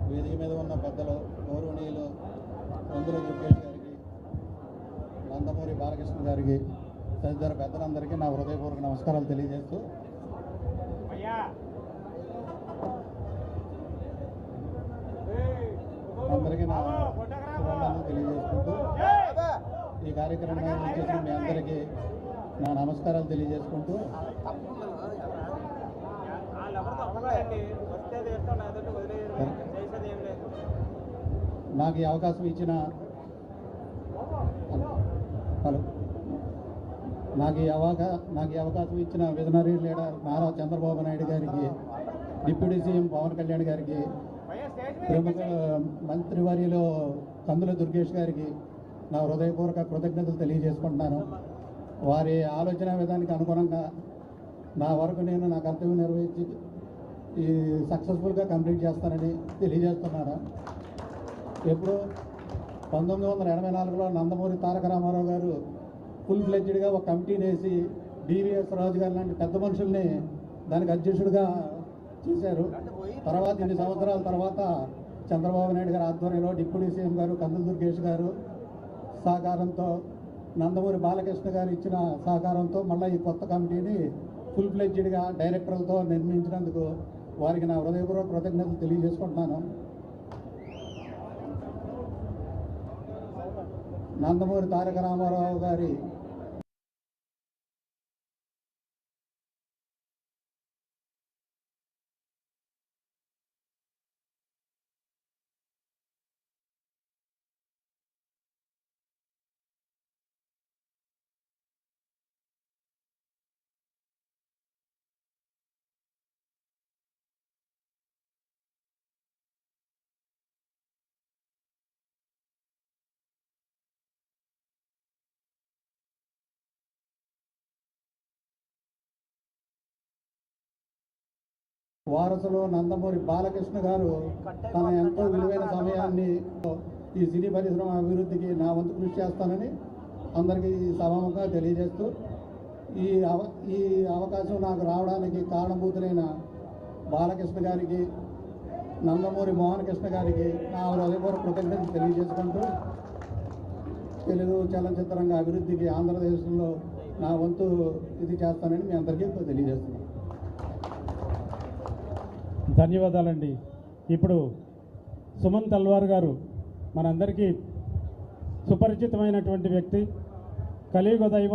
వేదిక మీద ఉన్న పెద్దలు గౌరవనీయులు కందుల దుర్గేష్ గారికి, నందమూరి బాలకృష్ణ గారికి, తదితర పెద్దలందరికీ నా హృదయపూర్వక నమస్కారాలు తెలియజేస్తూ అందరికీ నా ధన్యవాదాలు తెలియజేసుకుంటూ ఈ కార్యక్రమాన్ని చేసిన మీ అందరికీ నా నమస్కారాలు తెలియజేసుకుంటూ నాకు ఈ అవకాశం ఇచ్చిన విజనరీ లీడర్ నారా చంద్రబాబు నాయుడు గారికి, డిప్యూటీ సీఎం పవన్ కళ్యాణ్ గారికి, ప్రముఖ మంత్రివర్యులు కందుల దుర్గేష్ గారికి నా హృదయపూర్వక కృతజ్ఞతలు తెలియజేసుకుంటున్నాను. వారి ఆలోచన విధానానికి అనుగుణంగా నా వరకు నేను నా కర్తవ్యం నిర్వహించి ఈ సక్సెస్ఫుల్గా కంప్లీట్ చేస్తానని తెలియజేస్తున్నాను. ఎప్పుడు 1984లో నందమూరి తారక రామారావు గారు ఫుల్ ఫ్లెడ్జ్డ్గా ఒక కమిటీని వేసి డివిఎస్ రాజు గారు లాంటి పెద్ద మనుషుల్ని దానికి అధ్యక్షుడిగా చేశారు. తర్వాత 2 సంవత్సరాల తర్వాత చంద్రబాబు నాయుడు గారి ఆధ్వర్యంలో డిప్యూటీ సీఎం గారు కందుల దుర్గేష్ గారు సహకారంతో, నందమూరి బాలకృష్ణ గారు ఇచ్చిన సహకారంతో మళ్ళీ ఈ కొత్త కమిటీని ఫుల్ ఫ్లెడ్జ్డ్గా డైరెక్టర్లతో నిర్మించినందుకు వారికి నా హృదయపూర్వక కృతజ్ఞతలు తెలియజేసుకుంటున్నాను. నందమూరి తారక రామారావు గారి వారసులు నందమూరి బాలకృష్ణ గారు తన ఎంతో విలువైన సమయాన్ని ఈ సినీ పరిశ్రమ అభివృద్ధికి నా వంతు కృషి చేస్తానని అందరికీ సభాముఖంగా తెలియజేస్తూ ఈ అవకాశం నాకు రావడానికి కారణభూతులైన బాలకృష్ణ గారికి, నందమూరి మోహన్ కృష్ణ గారికి నా హృదయపూర్వక కృతజ్ఞతలు తెలియజేసుకుంటూ తెలుగు చలనచిత్రంగా అభివృద్ధికి ఆంధ్రదేశంలో నా వంతు ఇది చేస్తానని మీ అందరికీ తెలియజేస్తున్నాను. ధన్యవాదాలండి. ఇప్పుడు సుమన్ తల్వార్ గారు మనందరికీ సుపరిచితమైనటువంటి వ్యక్తి, కలియుగ దైవం.